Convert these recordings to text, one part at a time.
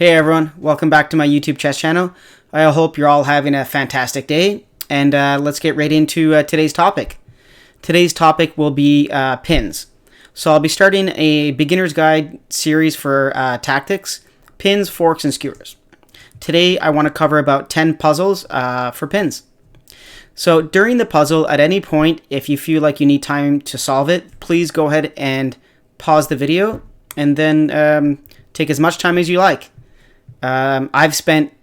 Hey everyone, welcome back to my YouTube chess channel. I hope you're all having a fantastic day, and let's get right into today's topic. Today's topic will be pins. So I'll be starting a beginner's guide series for tactics, pins, forks, and skewers. Today I want to cover about 10 puzzles for pins. So during the puzzle, at any point, if you feel like you need time to solve it, please go ahead and pause the video and then take as much time as you like. I've spent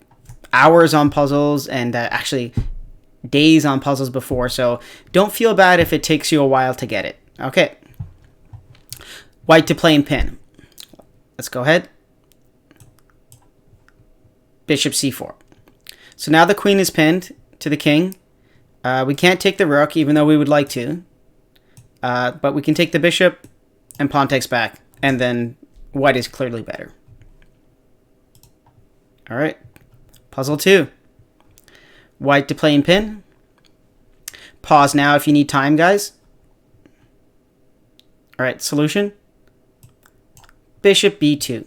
hours on puzzles and actually days on puzzles before, so don't feel bad if it takes you a while to get it. Okay. White to play and pin. Let's go ahead. Bishop c4. So now the queen is pinned to the king. We can't take the rook, even though we would like to. But we can take the bishop, and pawn takes back. And then white is clearly better. All right. Puzzle 2. White to play and pin. Pause now if you need time, guys. All right, solution. Bishop b2.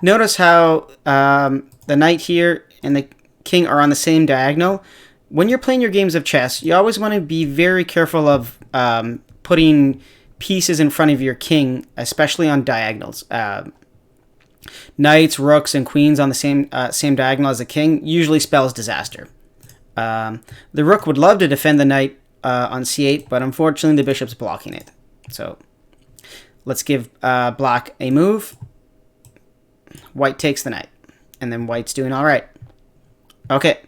Notice how the knight here and the king are on the same diagonal. When you're playing your games of chess, you always want to be very careful of putting pieces in front of your king, especially on diagonals. Knights, rooks, and queens on the same diagonal as the king usually spells disaster. The rook would love to defend the knight on c8, but unfortunately the bishop's blocking it. So let's give black a move. White takes the knight, and then white's doing all right. Okay,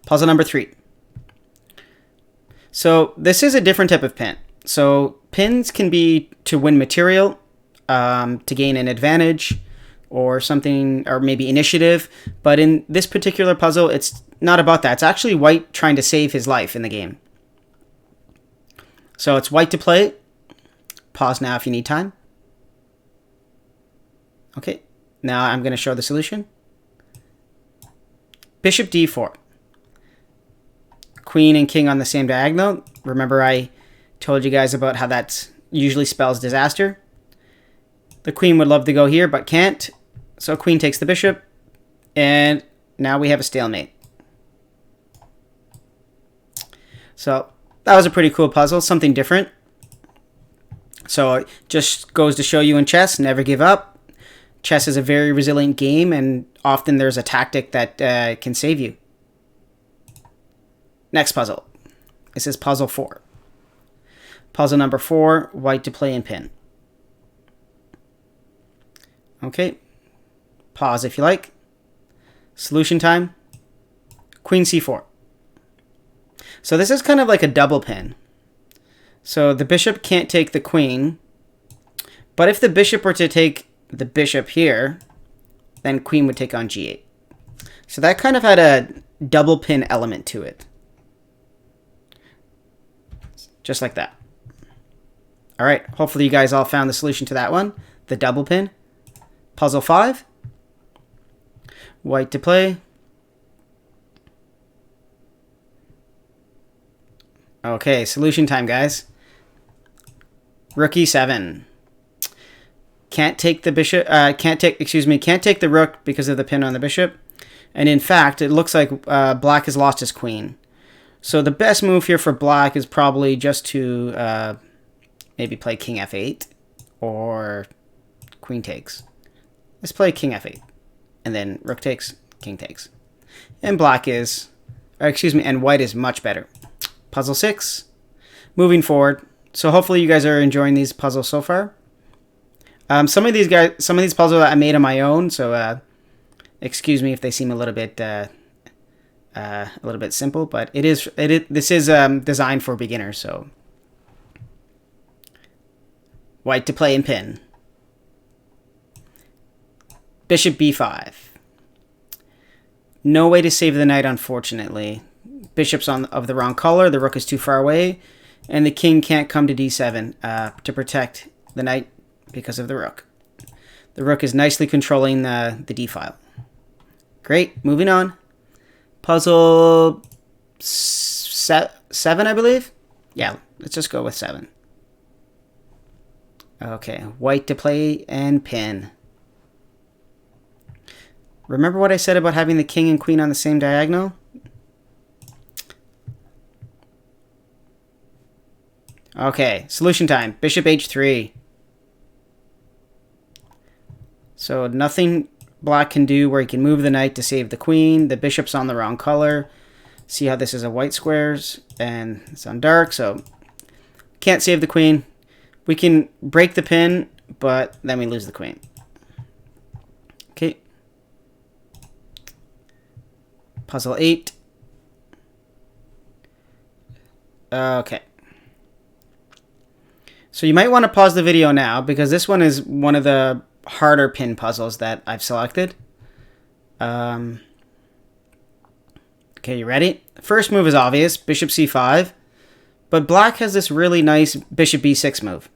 puzzle number 3. So this is a different type of pin. So pins can be to win material, to gain an advantage, or something, or maybe initiative. But in this particular puzzle, it's not about that. It's actually white trying to save his life in the game. So it's white to play. Pause now if you need time. Okay, now I'm going to show the solution. Bishop d4. Queen and king on the same diagonal. Remember I told you guys about how that usually spells disaster. The queen would love to go here, but can't. So queen takes the bishop, and now we have a stalemate. So that was a pretty cool puzzle, something different. So it just goes to show you in chess, never give up. Chess is a very resilient game, and often there's a tactic that can save you. Next puzzle. This is puzzle 4. Puzzle number 4, white to play and pin. Okay. Pause if you like. Solution time. Queen c4. So this is kind of like a double pin. So the bishop can't take the queen, but if the bishop were to take the bishop here, then queen would take on g8. So that kind of had a double pin element to it. Just like that. All right, hopefully you guys all found the solution to that one, the double pin. Puzzle 5. White to play. Okay, solution time, guys. Rook e7. Can't take the bishop. Can't take the rook because of the pin on the bishop. And in fact, it looks like black has lost his queen. So the best move here for black is probably just to maybe play king f8 or queen takes. Let's play king f8, and then rook takes, king takes. And black is, and white is much better. Puzzle 6. Moving forward. So hopefully you guys are enjoying these puzzles so far. Some of these puzzles I made on my own, so excuse me if they seem a little bit simple, but this is designed for beginners. So white to play and pin. Bishop b5. No way to save the knight, unfortunately. Bishop's of the wrong color, the rook is too far away, and the king can't come to d7 to protect the knight because of the rook. The rook is nicely controlling the d-file. Great, moving on. Puzzle 7, I believe? Yeah, let's just go with 7. Okay, white to play and pin. Remember what I said about having the king and queen on the same diagonal? Okay, solution time. Bishop h3. So nothing black can do where he can move the knight to save the queen. The bishop's on the wrong color. See how this is a white squares and it's on dark, so can't save the queen. We can break the pin, but then we lose the queen. Okay. Puzzle 8. Okay. So you might want to pause the video now because this one is one of the harder pin puzzles that I've selected. Okay, you ready? First move is obvious, bishop c5. But black has this really nice bishop b6 move.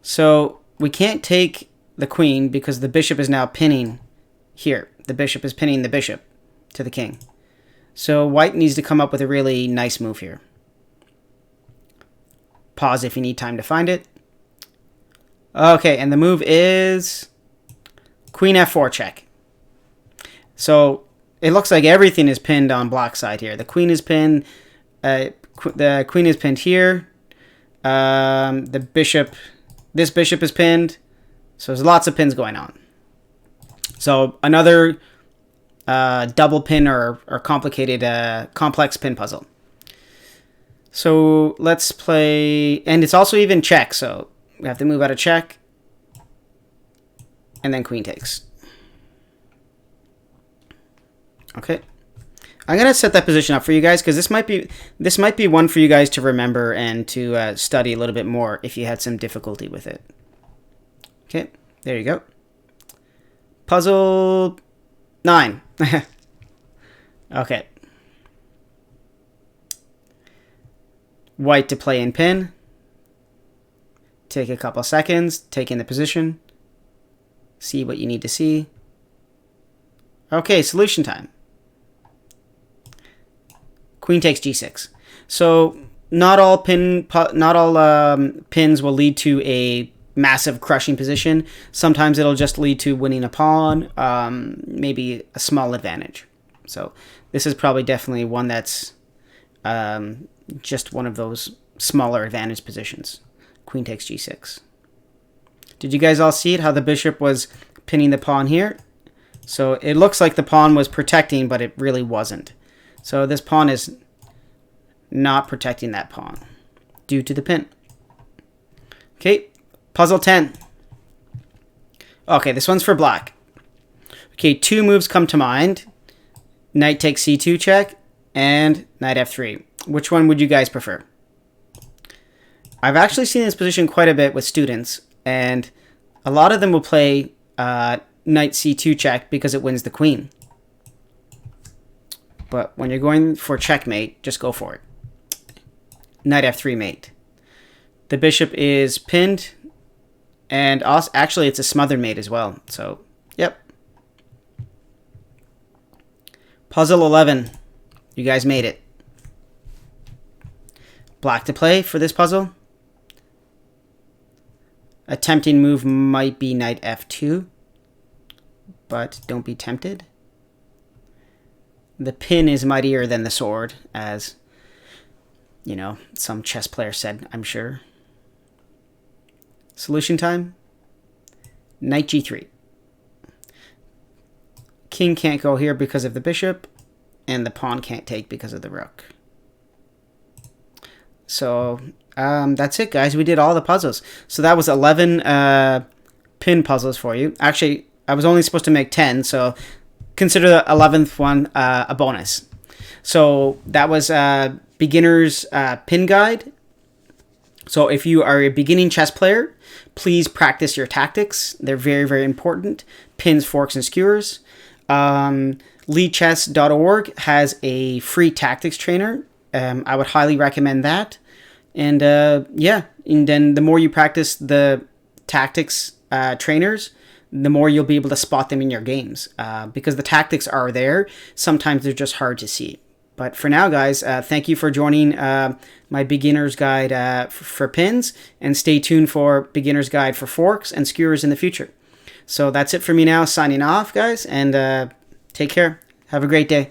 So we can't take the queen because the bishop is now pinning here. The bishop is pinning the bishop to the king. So white needs to come up with a really nice move here. Pause if you need time to find it. Okay, and the move is queen f4 check. So it looks like everything is pinned on black side here. The queen is pinned. The queen is pinned here. The bishop, this bishop is pinned. So there's lots of pins going on. So another double pin or complicated, complex pin puzzle. So let's play, and it's also even check. So we have to move out of check, and then queen takes. Okay. I'm gonna set that position up for you guys because this might be one for you guys to remember and to study a little bit more if you had some difficulty with it. Okay, there you go. Puzzle 9. Okay. White to play in pin. Take a couple seconds, take in the position. See what you need to see. Okay, solution time. Queen takes g6. So not all pins will lead to a massive crushing position. Sometimes it'll just lead to winning a pawn, maybe a small advantage. So this is probably definitely one that's just one of those smaller advantage positions. Queen takes g6. Did you guys all see it? How the bishop was pinning the pawn here? So it looks like the pawn was protecting, but it really wasn't. So this pawn is not protecting that pawn due to the pin. Okay, puzzle 10. Okay, this one's for black. Okay, two moves come to mind. Knight takes c2 check and knight f3. Which one would you guys prefer? I've actually seen this position quite a bit with students, and a lot of them will play knight c2 check because it wins the queen. But when you're going for checkmate, just go for it. Knight f3 mate. The bishop is pinned, and also, actually it's a smothered mate as well. So, yep. Puzzle 11. You guys made it. Black to play for this puzzle. A tempting move might be knight f2, but don't be tempted. The pin is mightier than the sword, as, you know, some chess player said, I'm sure. Solution time. Knight g3. King can't go here because of the bishop, and the pawn can't take because of the rook. So that's it, guys. We did all the puzzles. So that was 11 pin puzzles for you. Actually, I was only supposed to make 10, so consider the 11th one a bonus. So that was beginner's pin guide. So if you are a beginning chess player, please practice your tactics. They're very, very important. Pins, forks, and skewers. LeeChess.org has a free tactics trainer. I would highly recommend that. And yeah, and then the more you practice the tactics trainers, the more you'll be able to spot them in your games. Because the tactics are there. Sometimes they're just hard to see. But for now, guys, thank you for joining my beginner's guide for pins. And stay tuned for beginner's guide for forks and skewers in the future. So that's it for me now. Signing off, guys. And Take care. Have a great day.